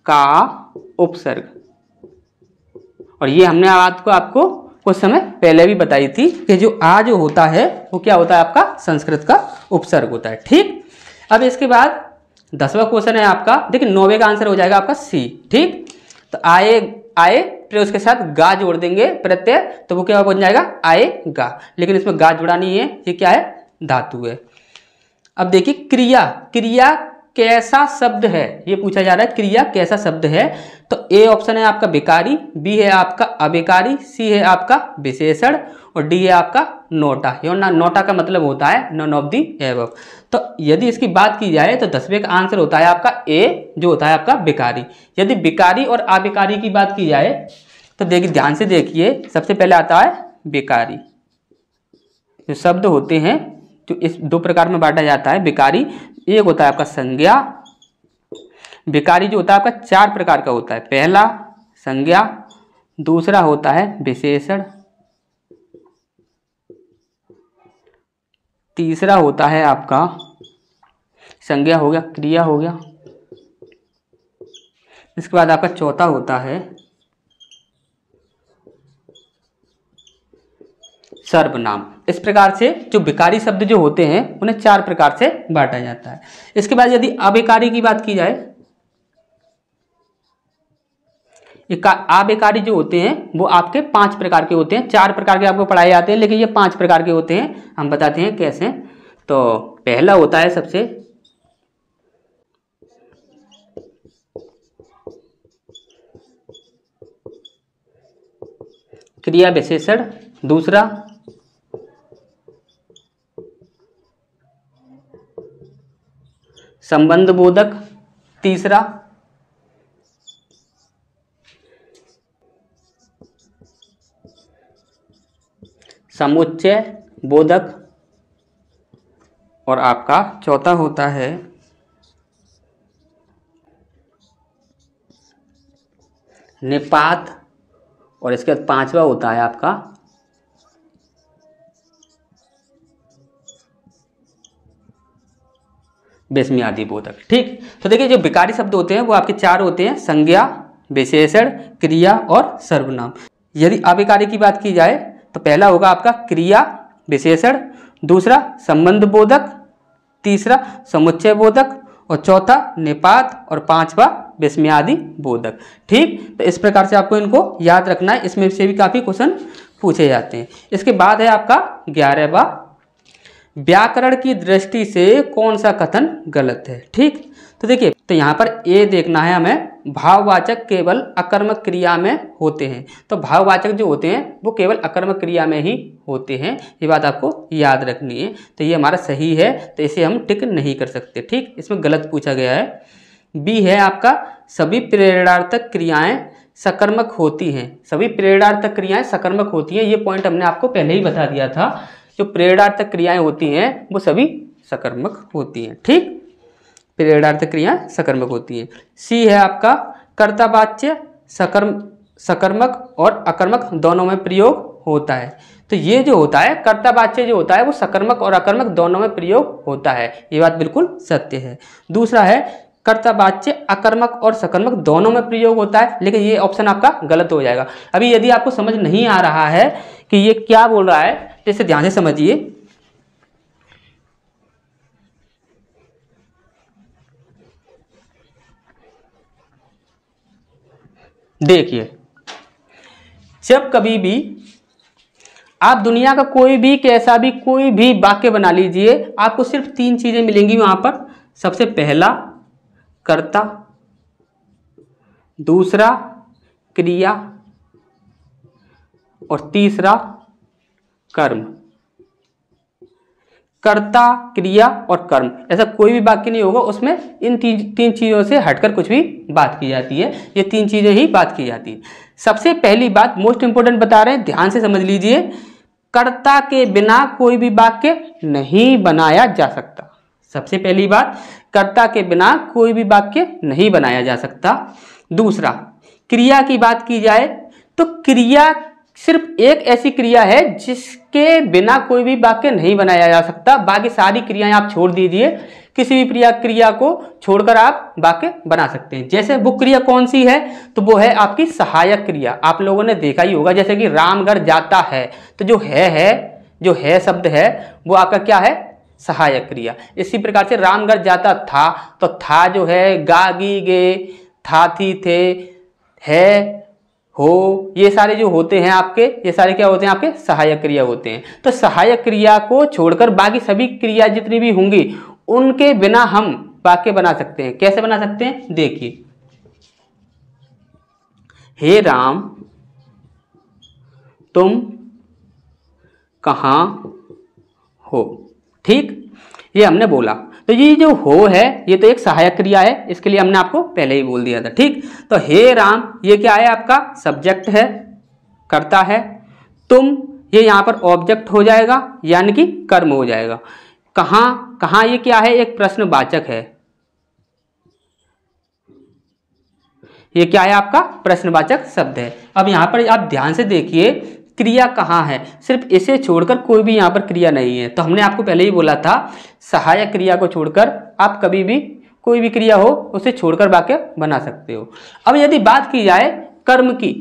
का उपसर्ग। और ये हमने आपको कुछ समय पहले भी बताई थी कि जो आ जो होता है वो क्या होता है, आपका संस्कृत का उपसर्ग होता है। ठीक, अब इसके बाद 10वां क्वेश्चन है आपका, देखिए 9वें का आंसर हो जाएगा आपका सी। ठीक, तो आए फिर उसके साथ गा जोड़ देंगे प्रत्यय, तो वो क्या बन जाएगा, आएगा। लेकिन इसमें गा जुड़ा नहीं है, ये क्या है, धातु है। अब देखिए क्रिया कैसा शब्द है, ये पूछा जा रहा है, क्रिया कैसा शब्द है। तो ए ऑप्शन है आपका विकारी, बी है आपका अविकारी, सी है आपका विशेषण और डी है आपका नोटा। नोटा का मतलब होता है नन ऑफ दी एबव। तो यदि इसकी बात की जाए तो 10वें का आंसर होता है आपका ए, जो होता है आपका विकारी। यदि विकारी और अविकारी की बात की जाए तो देखिए, ध्यान से देखिए, सबसे पहले आता है विकारी। जो शब्द होते हैं जो इस 2 प्रकार में बांटा जाता है विकारी, एक होता है आपका संज्ञा। विकारी जो होता है आपका 4 प्रकार का होता है, पहला संज्ञा, दूसरा होता है विशेषण, तीसरा होता है आपका संज्ञा हो गया, क्रिया हो गया, इसके बाद आपका चौथा होता है सर्वनाम। इस प्रकार से जो विकारी शब्द जो होते हैं उन्हें 4 प्रकार से बांटा जाता है। इसके बाद यदि अविकारी की बात की जाए, अविकारी जो होते हैं वो आपके 5 प्रकार के होते हैं। 4 प्रकार के आपको पढ़ाए जाते हैं, लेकिन ये 5 प्रकार के होते हैं। हम बताते हैं कैसे। तो पहला होता है सबसे क्रिया विशेषण, दूसरा संबंध बोधक, तीसरा समुच्चय बोधक और आपका चौथा होता है निपात और इसके बाद 5वां होता है आपका बेसमियादी बोधक। ठीक, तो देखिए जो विकारी शब्द होते हैं वो आपके 4 होते हैं, संज्ञा, विशेषण, क्रिया और सर्वनाम। यदि अविकारी की बात की जाए तो पहला होगा आपका क्रिया विशेषण, दूसरा संबंध बोधक, तीसरा समुच्चय बोधक और चौथा निपात और 5वां विस्मयादि बोधक। ठीक, तो इस प्रकार से आपको इनको याद रखना है, इसमें से भी काफ़ी क्वेश्चन पूछे जाते हैं। इसके बाद है आपका 11वां, व्याकरण की दृष्टि से कौन सा कथन गलत है। ठीक, तो देखिए, तो यहाँ पर ए देखना है हमें, भाववाचक केवल अकर्मक क्रिया में होते हैं। तो भाववाचक जो होते हैं वो केवल अकर्मक क्रिया में ही होते हैं, ये बात आपको याद रखनी है। तो ये हमारा सही है, तो इसे हम टिक नहीं कर सकते। ठीक, इसमें गलत पूछा गया है। बी है आपका सभी प्रेरणार्थक क्रियाएं सकर्मक होती हैं। सभी प्रेरणार्थक क्रियाएं सकर्मक होती हैं, ये पॉइंट हमने आपको पहले ही बता दिया था। जो प्रेरणार्थक क्रियाएं होती हैं वो सभी सकर्मक होती हैं। ठीक, प्रेरणार्थक क्रियाएं सकर्मक होती हैं। सी है आपका कर्तावाच्य सकर्मक और अकर्मक दोनों में प्रयोग होता है। तो ये जो होता है कर्तावाच्य जो होता है वो सकर्मक और अकर्मक दोनों में प्रयोग होता है, ये बात बिल्कुल सत्य है। दूसरा है कर्तावाच्य अकर्मक और सकर्मक दोनों में प्रयोग होता है, लेकिन ये ऑप्शन आपका गलत हो जाएगा। अभी यदि आपको समझ नहीं आ रहा है कि ये क्या बोल रहा है तो इसे ध्यान से समझिए। देखिए, जब कभी भी आप दुनिया का कोई भी कैसा भी कोई भी वाक्य बना लीजिए, आपको सिर्फ 3 चीजें मिलेंगी वहां पर। सबसे पहला कर्ता, दूसरा क्रिया और तीसरा कर्म। कर्ता, क्रिया और कर्म, ऐसा कोई भी वाक्य नहीं होगा उसमें इन तीन चीजों से हटकर कुछ भी बात की जाती है। ये 3 चीजें ही बात की जाती है। सबसे पहली बात मोस्ट इंपोर्टेंट बता रहे हैं, ध्यान से समझ लीजिए। कर्ता के बिना कोई भी वाक्य नहीं बनाया जा सकता। सबसे पहली बात, कर्ता के बिना कोई भी वाक्य नहीं बनाया जा सकता। दूसरा, क्रिया की बात की जाए तो क्रिया सिर्फ एक ऐसी क्रिया है जिसके बिना कोई भी वाक्य नहीं बनाया जा सकता। बाकी सारी क्रियाएं आप छोड़ दीजिए, किसी भी क्रिया को छोड़कर आप वाक्य बना सकते हैं। जैसे वो क्रिया कौन सी है, तो वो है आपकी सहायक क्रिया। आप लोगों ने देखा ही होगा, जैसे कि राम घर जाता है, तो जो है शब्द है वो आपका क्या है, सहायक क्रिया। इसी प्रकार से राम घर जाता था, तो था जो है गा गी गे, था थी थे, है हो, ये सारे जो होते हैं आपके, ये सारे क्या होते हैं आपके, सहायक क्रिया होते हैं। तो सहायक क्रिया को छोड़कर बाकी सभी क्रिया जितनी भी होंगी उनके बिना हम वाक्य बना सकते हैं। कैसे बना सकते हैं, देखिए, हे राम तुम कहां हो। ठीक, ये हमने बोला। तो ये जो हो है ये तो एक सहायक क्रिया है, इसके लिए हमने आपको पहले ही बोल दिया था। ठीक, तो हे राम ये क्या है, आपका सब्जेक्ट है, कर्ता है। तुम ये यहां पर ऑब्जेक्ट हो जाएगा, यानी कि कर्म हो जाएगा। कहां ये क्या है, एक प्रश्नवाचक है। ये क्या है, आपका प्रश्नवाचक शब्द है। अब यहां पर आप ध्यान से देखिए, क्रिया कहाँ है, सिर्फ इसे छोड़कर कोई भी यहाँ पर क्रिया नहीं है। तो हमने आपको पहले ही बोला था, सहायक क्रिया को छोड़कर आप कभी भी कोई भी क्रिया हो उसे छोड़कर वाक्य बना सकते हो। अब यदि बात की जाए कर्म की,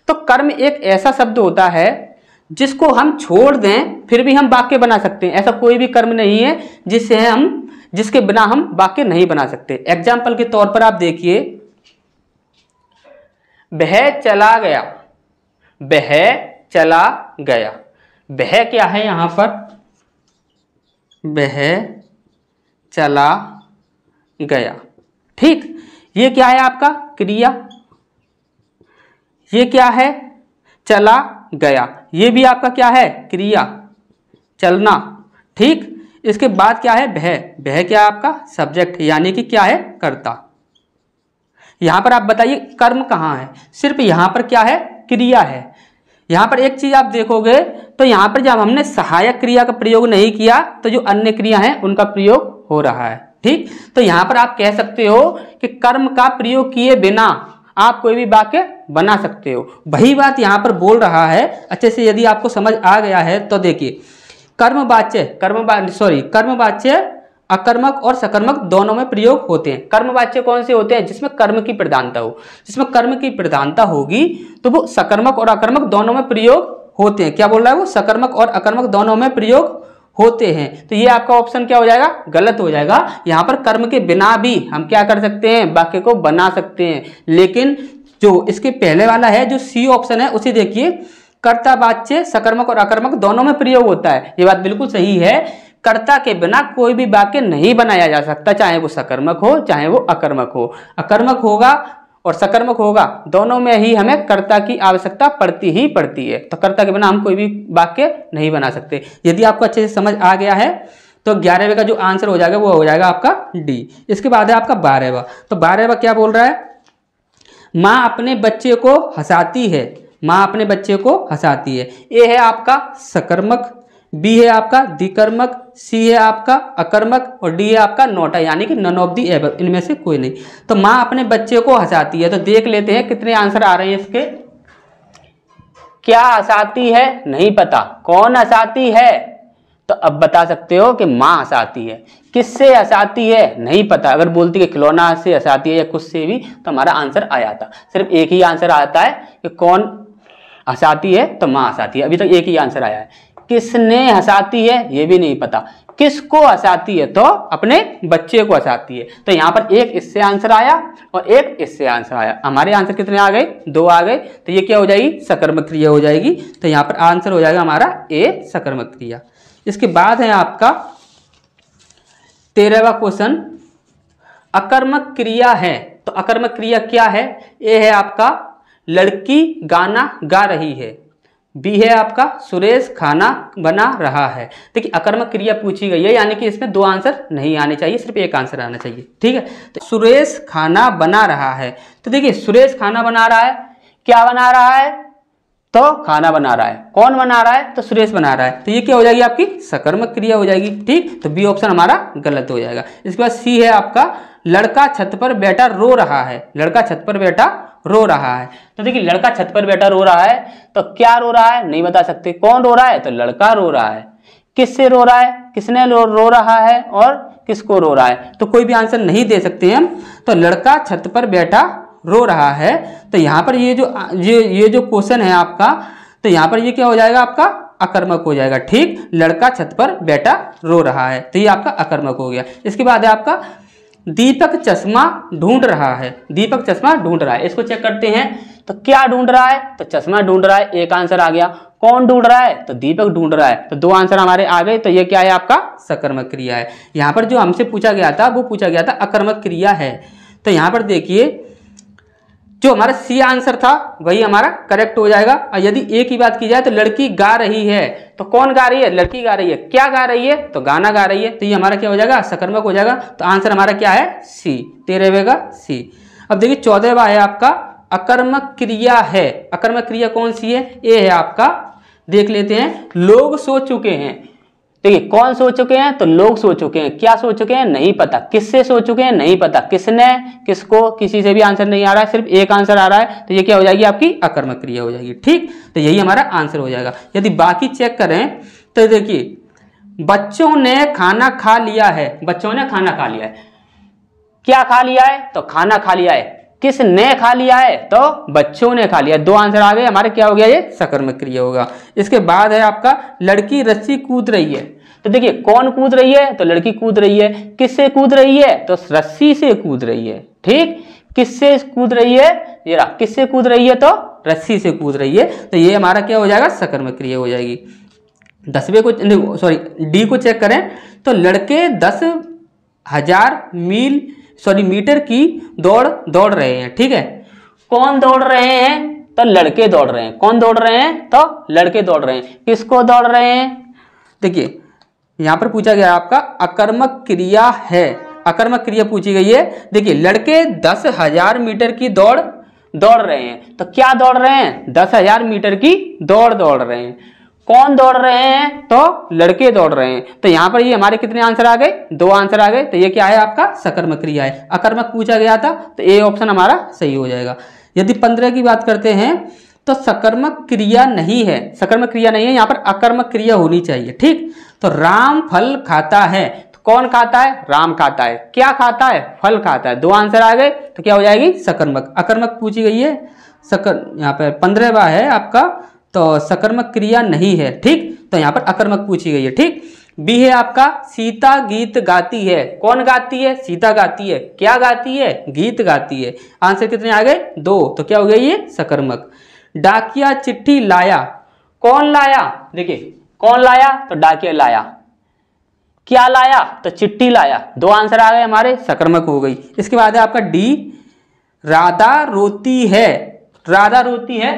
तो कर्म एक ऐसा शब्द होता है जिसको हम छोड़ दें फिर भी हम वाक्य बना सकते हैं। ऐसा कोई भी कर्म नहीं है जिसके बिना हम वाक्य नहीं बना सकते। एग्जाम्पल के तौर पर आप देखिए, वह चला गया, वह चला गया। वह क्या है यहां पर, वह चला गया। ठीक, ये क्या है आपका क्रिया, ये क्या है, चला गया। ये भी आपका क्या है, क्रिया, चलना। ठीक, इसके बाद क्या है, वह क्या है आपका सब्जेक्ट, यानी कि क्या है, कर्ता। यहां पर आप बताइए कर्म कहां है, सिर्फ यहां पर क्या है, क्रिया है। यहां पर एक चीज आप देखोगे तो यहां पर जब हमने सहायक क्रिया का प्रयोग नहीं किया तो जो अन्य क्रिया है उनका प्रयोग हो रहा है। ठीक, तो यहां पर आप कह सकते हो कि कर्म का प्रयोग किए बिना आप कोई भी वाक्य बना सकते हो। वही बात यहां पर बोल रहा है। अच्छे से यदि आपको समझ आ गया है तो देखिए, कर्मवाच्य अकर्मक और सकर्मक दोनों में प्रयोग होते हैं। कर्मवाच्य कौन से होते हैं, जिसमें कर्म की प्रधानता हो। जिसमें कर्म की प्रधानता होगी तो वो सकर्मक और अकर्मक दोनों में प्रयोग होते हैं। क्या बोल रहा है वो, सकर्मक और अकर्मक दोनों में प्रयोग होते हैं। तो ये आपका ऑप्शन क्या हो जाएगा, गलत हो जाएगा। यहां पर कर्म के बिना भी हम क्या कर सकते हैं, वाक्य को बना सकते हैं। लेकिन जो इसके पहले वाला है, जो सी ऑप्शन है, उसे देखिए, कर्तावाच्य सकर्मक और अकर्मक दोनों में प्रयोग होता है। ये बात बिल्कुल सही है। कर्ता के बिना कोई भी वाक्य नहीं बनाया जा सकता, चाहे वो सकर्मक हो चाहे वो अकर्मक हो। अकर्मक होगा और सकर्मक होगा, दोनों में ही हमें कर्ता की आवश्यकता पड़ती ही पड़ती है। तो कर्ता के बिना हम कोई भी वाक्य नहीं बना सकते। यदि आपको अच्छे से समझ आ गया है तो 11वें का जो आंसर हो जाएगा वो हो जाएगा आपका डी। इसके बाद है आपका 12वां। तो 12वां क्या बोल रहा है, माँ अपने बच्चे को हंसाती है। माँ अपने बच्चे को हंसाती है। ए है आपका सकर्मक, बी है आपका द्विकर्मक, सी है आपका अकर्मक और डी है आपका नॉट है, यानी कि नन ऑफ दी एबव, इनमें से कोई नहीं। तो माँ अपने बच्चे को हंसाती है। तो देख लेते हैं कितने आंसर आ रहे हैं इसके। क्या हंसाती है, नहीं पता। कौन हंसाती है, तो अब बता सकते हो कि माँ हंसाती है। किससे हंसाती है, नहीं पता। अगर बोलती कि खिलौना से हंसाती है या कुछ से भी, तो हमारा आंसर आ जाता। सिर्फ एक ही आंसर आता है कि कौन हंसाती है, तो माँ हंसाती है। अभी तक एक ही आंसर आया है। किसने हंसाती है, ये भी नहीं पता। किसको हंसाती है? तो अपने बच्चे को हंसाती है। तो यहाँ पर एक इससे आंसर आया और एक इससे आंसर आया। हमारे आंसर कितने आ गए? 2 आ गए। तो ये क्या हो जाएगी? सकर्मक क्रिया हो जाएगी। तो यहाँ पर आंसर हो जाएगा हमारा ए, सकर्मक क्रिया। इसके बाद है आपका 13वां क्वेश्चन, अकर्मक क्रिया है। तो अकर्मक क्रिया क्या है? ए है आपका लड़की गाना गा रही है, बी है आपका सुरेश खाना बना रहा है। देखिए अकर्मक क्रिया पूछी गई है, यानी कि इसमें 2 आंसर नहीं आने चाहिए, सिर्फ एक आंसर आना चाहिए। ठीक है, तो सुरेश खाना बना रहा है। तो देखिए सुरेश खाना बना रहा है, क्या बना रहा है? तो खाना बना रहा है। कौन बना रहा है? तो सुरेश बना रहा है। तो ये क्या हो जाएगी? आपकी सकर्मक क्रिया हो जाएगी। ठीक, तो बी ऑप्शन हमारा गलत हो जाएगा। इसके बाद सी है आपका लड़का छत पर बैठा रो रहा है, लड़का छत पर बैठा रो रहा है। तो देखिए लड़का छत पर बैठा रो रहा है, तो क्या रो रहा है? नहीं बता सकते। कौन रो रहा है? तो लड़का रो रहा है। किससे रो रहा है? किसने रो रहा है और किसको रो रहा है? तो कोई भी आंसर नहीं दे सकते हम। तो लड़का छत पर बैठा रो रहा है। तो यहाँ पर ये जो क्वेश्चन है आपका, तो यहाँ पर ये क्या हो जाएगा? आपका अकर्मक हो जाएगा। ठीक, लड़का छत पर बैठा रो रहा है, तो ये आपका अकर्मक हो गया। इसके बाद है आपका दीपक चश्मा ढूंढ रहा है, दीपक चश्मा ढूंढ रहा है। इसको चेक करते हैं। तो क्या ढूंढ रहा है? तो चश्मा ढूंढ रहा है, एक आंसर आ गया। कौन ढूंढ रहा है? तो दीपक ढूंढ रहा है। तो 2 आंसर हमारे आ गए। तो ये क्या है? आपका सकर्मक क्रिया है। यहाँ पर जो हमसे पूछा गया था वो पूछा गया था अकर्मक क्रिया है। तो यहाँ पर देखिए जो हमारा सी आंसर था वही हमारा करेक्ट हो जाएगा। और यदि ए की बात की जाए तो लड़की गा रही है, तो कौन गा रही है? लड़की गा रही है। क्या गा रही है? तो गाना गा रही है। तो ये हमारा क्या हो जाएगा? सकर्मक हो जाएगा। तो आंसर हमारा क्या है? सी, 13वें का सी। अब देखिए 14वां है आपका अकर्मक क्रिया है। अकर्मक क्रिया कौन सी है? ए है आपका। देख लेते हैं। लोग सो चुके हैं। देखिए कौन सो चुके हैं? तो लोग सो चुके हैं। क्या सो चुके हैं? नहीं पता। किससे सो चुके हैं? नहीं पता। किसने, किसको, किसी से भी आंसर नहीं आ रहा है, सिर्फ एक आंसर आ रहा है। तो ये क्या हो जाएगी? आपकी अकर्मक क्रिया हो जाएगी। ठीक, तो यही हमारा आंसर हो जाएगा। यदि बाकी चेक करें तो देखिए बच्चों ने खाना खा लिया है, बच्चों ने खाना खा लिया है। क्या खा लिया है? तो खाना खा लिया है। किसने खा लिया है? तो बच्चों ने खा लिया। 2 आंसर आ गए हमारे। क्या हो गया? ये सकर्मक क्रिया होगा। इसके बाद है आपका लड़की रस्सी कूद रही है। तो देखिए कौन कूद रही है? तो लड़की कूद रही है। किससे कूद रही है? तो रस्सी से कूद रही है। ठीक, किससे कूद रही है? ये रहा, किससे कूद रही है? तो रस्सी से कूद रही है। तो ये हमारा क्या हो जाएगा? सकर्मक क्रिया हो जाएगी। 10वें को सॉरी डी को चेक करें तो लड़के 10,000 मीटर की दौड़ रहे हैं। ठीक है, कौन दौड़ रहे हैं? तो लड़के दौड़ रहे हैं। कौन दौड़ रहे हैं? तो लड़के दौड़ रहे हैं। किसको दौड़ रहे हैं? देखिए यहां पर पूछा गया आपका अकर्मक क्रिया है, अकर्मक क्रिया पूछी गई है। देखिए लड़के 10,000 मीटर की दौड़ रहे हैं। तो क्या दौड़ रहे हैं? 10,000 मीटर की दौड़ रहे हैं। कौन दौड़ रहे हैं? तो लड़के दौड़ रहे हैं। तो यहाँ पर ये हमारे कितने आंसर आ गए? 2 आंसर आ गए। तो ये क्या है? आपका सकर्मक क्रिया है। अकर्मक पूछा गया था तो ए ऑप्शन हमारा सही हो जाएगा। यदि 15 की बात करते हैं तो सकर्मक क्रिया नहीं है, सकर्मक क्रिया नहीं है, यहाँ पर अकर्मक क्रिया होनी चाहिए। ठीक, तो राम फल खाता है। तो कौन खाता है? राम खाता है। क्या खाता है? फल खाता है। 2 आंसर आ गए। तो क्या हो जाएगी? सकर्मक। अकर्मक पूछी गई है। यहाँ पर 15वां है आपका, तो सकर्मक क्रिया नहीं है। ठीक, तो यहाँ पर अकर्मक पूछी गई है। ठीक, बी है आपका सीता गीत गाती है। कौन गाती है? सीता गाती है। क्या गाती है? गीत गाती है। आंसर कितने आ गए? 2। तो क्या हो गया? ये सकर्मक। डाकिया चिट्ठी लाया। कौन लाया? देखिए कौन लाया? तो डाकिया लाया। क्या लाया? तो चिट्ठी लाया। 2 आंसर आ गए हमारे, सकर्मक हो गई। इसके बाद है आपका डी, राधा रोती है। राधा रोती है।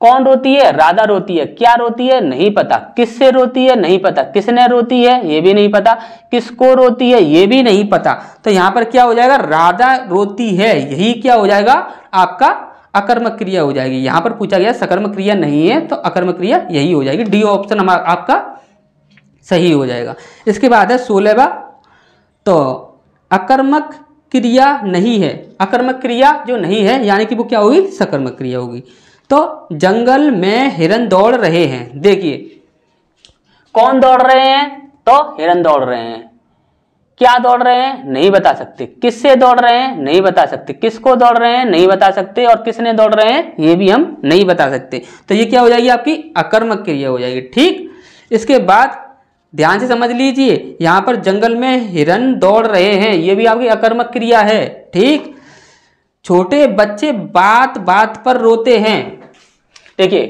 कौन रोती है? राधा रोती है। क्या रोती है? नहीं पता। किससे रोती है? नहीं पता। किसने रोती है? ये भी नहीं पता। किसको रोती है? ये भी नहीं पता। तो यहां पर क्या हो जाएगा? राधा रोती है। यही क्या हो जाएगा? आपका अकर्मक क्रिया हो जाएगी। यहां पर पूछा गया सकर्मक क्रिया नहीं है, तो अकर्मक क्रिया यही हो जाएगी। डी ऑप्शन हमारा आपका सही हो जाएगा। इसके बाद है 16वां, तो अकर्मक क्रिया नहीं है। अकर्मक क्रिया जो नहीं है यानी कि वो क्या होगी? सकर्मक क्रिया होगी। तो जंगल में हिरन दौड़ रहे हैं। देखिए कौन दौड़ रहे हैं? तो हिरन दौड़ रहे हैं। क्या दौड़ रहे हैं? नहीं बता सकते। किससे दौड़ रहे हैं? नहीं बता सकते। किसको दौड़ रहे हैं? नहीं बता सकते। और किसने दौड़ रहे हैं? ये भी हम नहीं बता सकते। तो ये क्या हो जाएगी? आपकी अकर्मक क्रिया हो जाएगी। ठीक, इसके बाद ध्यान से समझ लीजिए, यहाँ पर जंगल में हिरन दौड़ रहे हैं, ये भी आपकी अकर्मक क्रिया है। ठीक। छोटे बच्चे बात बात पर रोते हैं। देखिए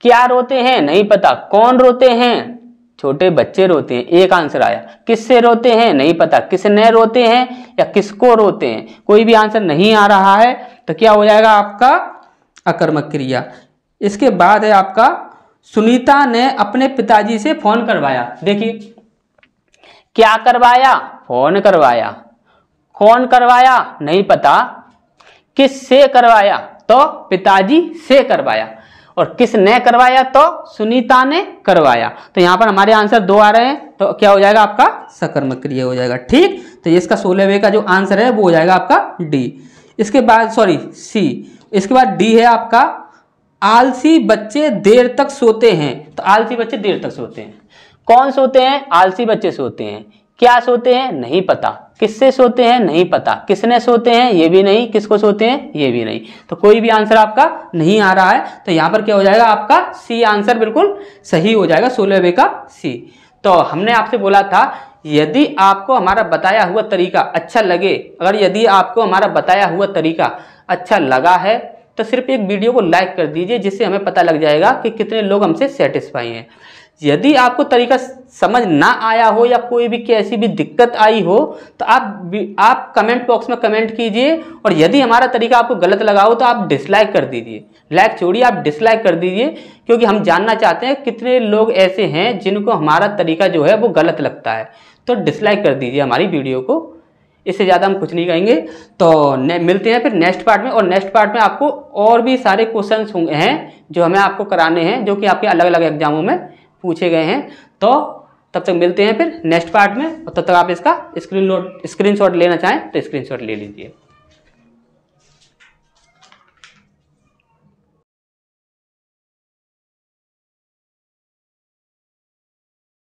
क्या रोते हैं नहीं पता, कौन रोते हैं, छोटे बच्चे रोते हैं, एक आंसर आया। किससे रोते हैं नहीं पता, किसने रोते हैं या किसको रोते हैं, कोई भी आंसर नहीं आ रहा है, तो क्या हो जाएगा आपका अकर्मक क्रिया। इसके बाद है आपका सुनीता ने अपने पिताजी से फोन करवाया। देखिए क्या करवाया, फोन करवाया, कौन करवाया नहीं पता, किससे करवाया तो पिताजी से करवाया, और किसने करवाया तो सुनीता ने करवाया। तो यहां पर हमारे आंसर 2 आ रहे हैं, तो क्या हो जाएगा आपका सकर्मक क्रिया हो जाएगा। ठीक। तो इसका 16वें का जो आंसर है वो हो जाएगा आपका डी। इसके बाद सी। इसके बाद डी है आपका आलसी बच्चे देर तक सोते हैं। तो आलसी बच्चे देर तक सोते हैं, कौन सोते हैं, आलसी बच्चे सोते हैं। क्या सोते हैं नहीं पता, किससे सोते हैं नहीं पता, किसने सोते हैं ये भी नहीं, किसको सोते हैं ये भी नहीं, तो कोई भी आंसर आपका नहीं आ रहा है। तो यहां पर क्या हो जाएगा आपका सी आंसर बिल्कुल सही हो जाएगा, 16वें का सी। तो हमने आपसे बोला था यदि आपको हमारा बताया हुआ तरीका अच्छा लगे, अगर यदि आपको हमारा बताया हुआ तरीका अच्छा लगा है तो सिर्फ एक वीडियो को लाइक कर दीजिए, जिससे हमें पता लग जाएगा कि कितने लोग हमसे सेटिस्फाई हैं। यदि आपको तरीका समझ ना आया हो या कोई भी कैसी भी दिक्कत आई हो तो आप कमेंट बॉक्स में कमेंट कीजिए, और यदि हमारा तरीका आपको गलत लगा हो तो आप डिसलाइक कर दीजिए। लाइक छोड़िए, आप डिसलाइक कर दीजिए, क्योंकि हम जानना चाहते हैं कितने लोग ऐसे हैं जिनको हमारा तरीका जो है वो गलत लगता है। तो डिसलाइक कर दीजिए हमारी वीडियो को, इससे ज़्यादा हम कुछ नहीं कहेंगे। तो मिलते हैं फिर नेक्स्ट पार्ट में, और नेक्स्ट पार्ट में आपको और भी सारे क्वेश्चंस हैं जो हमें आपको कराने हैं, जो कि आपके अलग अलग एग्जामों में पूछे गए हैं। तो तब तक मिलते हैं फिर नेक्स्ट पार्ट में, और तब तक आप इसका स्क्रीनशॉट लेना चाहें तो स्क्रीनशॉट ले लीजिए।